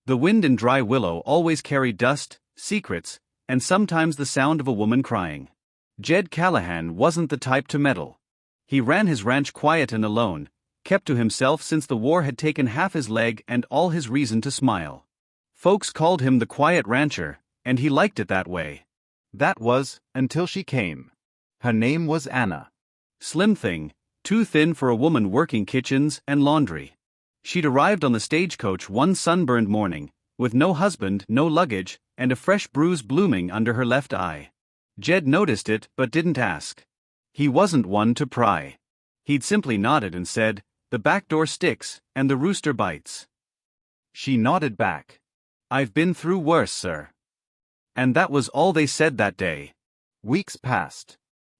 The wind in Dry Willow always carried dust, secrets, and sometimes the sound of a woman crying. Jed Callahan wasn't the type to meddle. He ran his ranch quiet and alone, kept to himself since the war had taken half his leg and all his reason to smile. Folks called him the quiet rancher, and he liked it that way. That was, until she came. Her name was Anna. Slim thing, too thin for a woman working kitchens and laundry. She'd arrived on the stagecoach one sunburned morning, with no husband, no luggage, and a fresh bruise blooming under her left eye. Jed noticed it but didn't ask. He wasn't one to pry. He'd simply nodded and said, "The back door sticks, and the rooster bites." She nodded back. "I've been through worse, sir." And that was all they said that day. Weeks passed.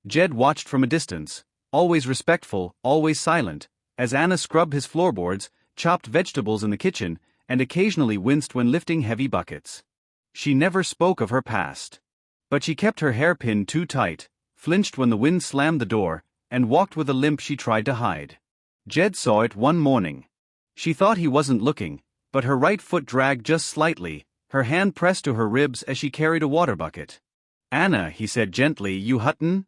Jed watched from a distance, always respectful, always silent, as Anna scrubbed his floorboards, chopped vegetables in the kitchen, and occasionally winced when lifting heavy buckets. She never spoke of her past. But she kept her hair pinned too tight, flinched when the wind slammed the door, and walked with a limp she tried to hide. Jed saw it one morning. She thought he wasn't looking, but her right foot dragged just slightly, her hand pressed to her ribs as she carried a water bucket. "Anna," he said gently, "you huttin'?"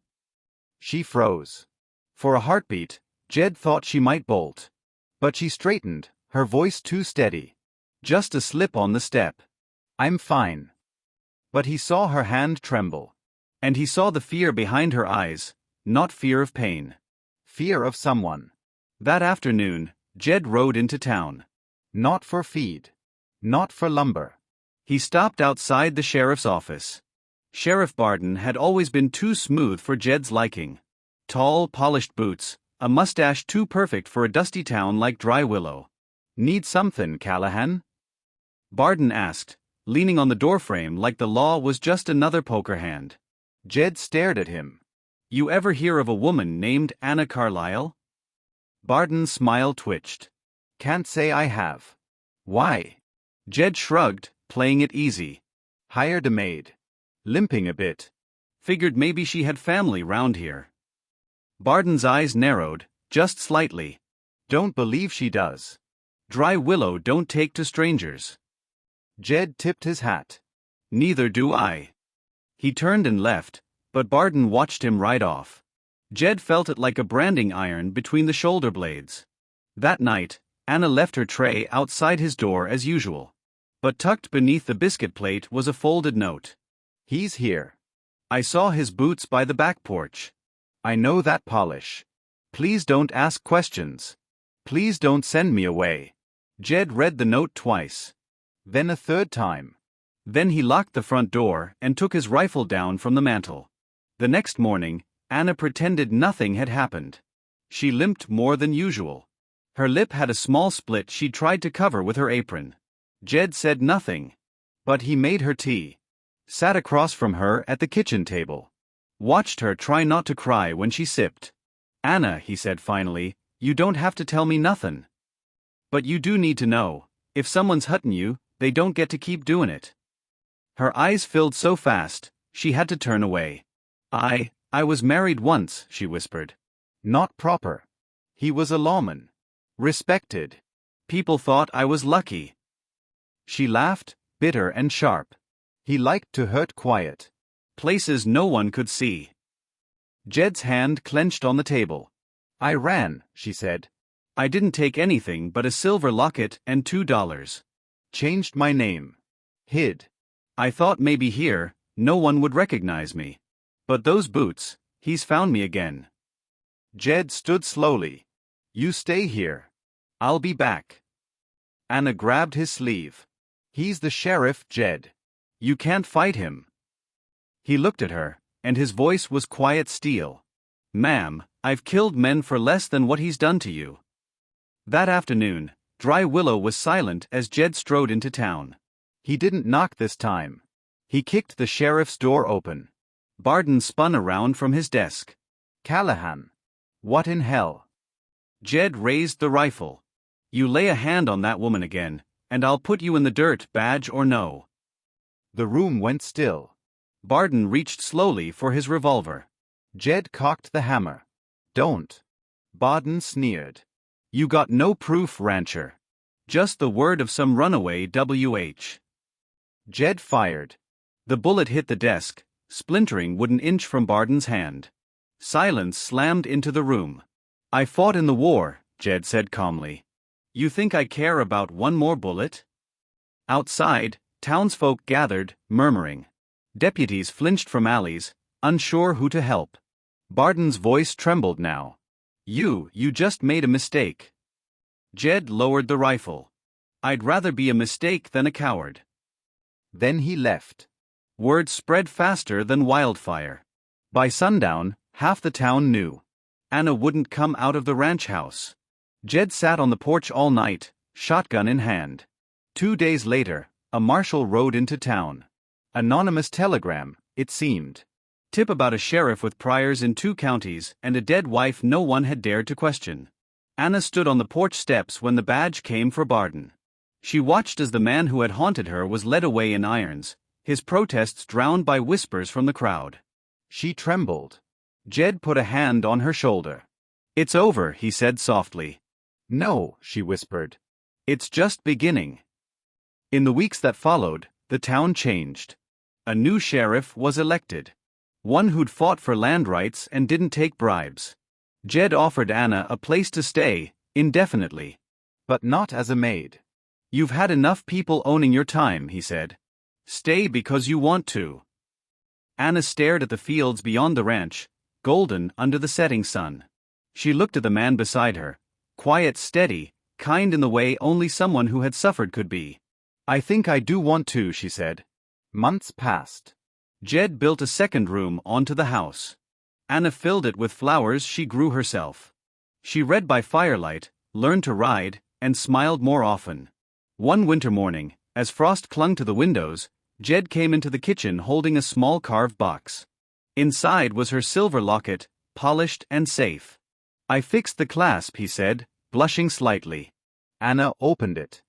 She froze. For a heartbeat, Jed thought she might bolt. But she straightened, her voice too steady. "Just a slip on the step. I'm fine." But he saw her hand tremble. And he saw the fear behind her eyes, not fear of pain. Fear of someone. That afternoon, Jed rode into town. Not for feed. Not for lumber. He stopped outside the sheriff's office. Sheriff Barden had always been too smooth for Jed's liking. Tall, polished boots, a mustache too perfect for a dusty town like Dry Willow. "Need something, Callahan?" Barden asked, leaning on the doorframe like the law was just another poker hand. Jed stared at him. "You ever hear of a woman named Anna Carlisle?" Barden's smile twitched. "Can't say I have." "Why?" Jed shrugged, playing it easy. "Hired a maid. Limping a bit. Figured maybe she had family round here." Barden's eyes narrowed, just slightly. "Don't believe she does." "Dry Willow don't take to strangers." Jed tipped his hat. "Neither do I." He turned and left, but Barden watched him right off. Jed felt it like a branding iron between the shoulder blades. That night, Anna left her tray outside his door as usual. But tucked beneath the biscuit plate was a folded note. "He's here. I saw his boots by the back porch. I know that polish. Please don't ask questions. Please don't send me away." Jed read the note twice. Then a third time. Then he locked the front door and took his rifle down from the mantel. The next morning, Anna pretended nothing had happened. She limped more than usual. Her lip had a small split she tried to cover with her apron. Jed said nothing. But he made her tea. Sat across from her at the kitchen table. Watched her try not to cry when she sipped. "Anna," he said finally, "you don't have to tell me nothin'. But you do need to know, if someone's hurtin' you, they don't get to keep doin' it." Her eyes filled so fast, she had to turn away. I was married once," she whispered. "Not proper." He was a lawman. Respected. "People thought I was lucky." She laughed, bitter and sharp. He liked to hurt quiet. Places no one could see. Jed's hand clenched on the table. "I ran," she said. "I didn't take anything but a silver locket and $2. Changed my name. Hid. I thought maybe here, no one would recognize me. But those boots, he's found me again." Jed stood slowly. "You stay here. I'll be back." Anna grabbed his sleeve. "He's the sheriff, Jed. You can't fight him." He looked at her, and his voice was quiet steel. "Ma'am, I've killed men for less than what he's done to you." That afternoon, Dry Willow was silent as Jed strode into town. He didn't knock this time. He kicked the sheriff's door open. Barden spun around from his desk. "Callahan. What in hell?" Jed raised the rifle. "You lay a hand on that woman again, and I'll put you in the dirt, badge or no." The room went still. Barden reached slowly for his revolver. Jed cocked the hammer. "Don't." Barden sneered. "You got no proof, rancher." Just the word of some runaway WH. Jed fired. The bullet hit the desk, splintering wooden inch from Barden's hand. Silence slammed into the room. I fought in the war, Jed said calmly. You think I care about one more bullet? Outside, townsfolk gathered, murmuring. Deputies flinched from alleys, unsure who to help. Barden's voice trembled now. You just made a mistake. Jed lowered the rifle. I'd rather be a mistake than a coward. Then he left. Word spread faster than wildfire. By sundown, half the town knew. Anna wouldn't come out of the ranch house. Jed sat on the porch all night, shotgun in hand. 2 days later, a marshal rode into town. Anonymous telegram, it seemed. Tip about a sheriff with priors in 2 counties and a dead wife no one had dared to question. Anna stood on the porch steps when the badge came for Barden. She watched as the man who had haunted her was led away in irons, his protests drowned by whispers from the crowd. She trembled. Jed put a hand on her shoulder. It's over, he said softly. No, she whispered. It's just beginning. In the weeks that followed, the town changed. A new sheriff was elected. One who'd fought for land rights and didn't take bribes. Jed offered Anna a place to stay, indefinitely. But not as a maid. You've had enough people owning your time, he said. Stay because you want to. Anna stared at the fields beyond the ranch, golden under the setting sun. She looked at the man beside her, quiet, steady, kind in the way only someone who had suffered could be. I think I do want to, she said. Months passed. Jed built a second room onto the house. Anna filled it with flowers she grew herself. She read by firelight, learned to ride, and smiled more often. One winter morning, as frost clung to the windows, Jed came into the kitchen holding a small carved box. Inside was her silver locket, polished and safe. I fixed the clasp, he said, blushing slightly. Anna opened it.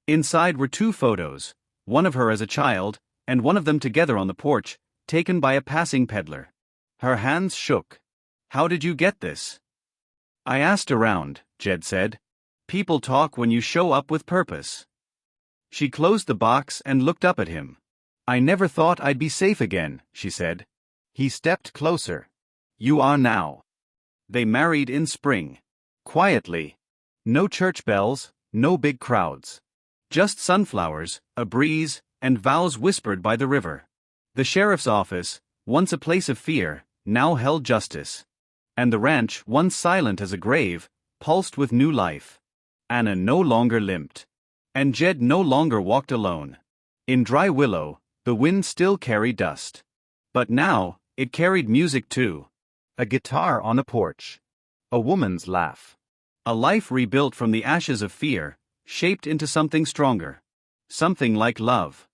Inside were 2 photos, one of her as a child, and one of them together on the porch, taken by a passing peddler. Her hands shook. How did you get this? I asked around, Jed said. People talk when you show up with purpose. She closed the box and looked up at him. I never thought I'd be safe again, she said. He stepped closer. You are now. They married in spring. Quietly. No church bells, no big crowds. Just sunflowers, a breeze, and vows whispered by the river. The sheriff's office, once a place of fear, now held justice. And the ranch, once silent as a grave, pulsed with new life. Anna no longer limped. And Jed no longer walked alone. In Dry Willow, the wind still carried dust. But now, it carried music too. A guitar on a porch. A woman's laugh. A life rebuilt from the ashes of fear, shaped into something stronger. Something like love.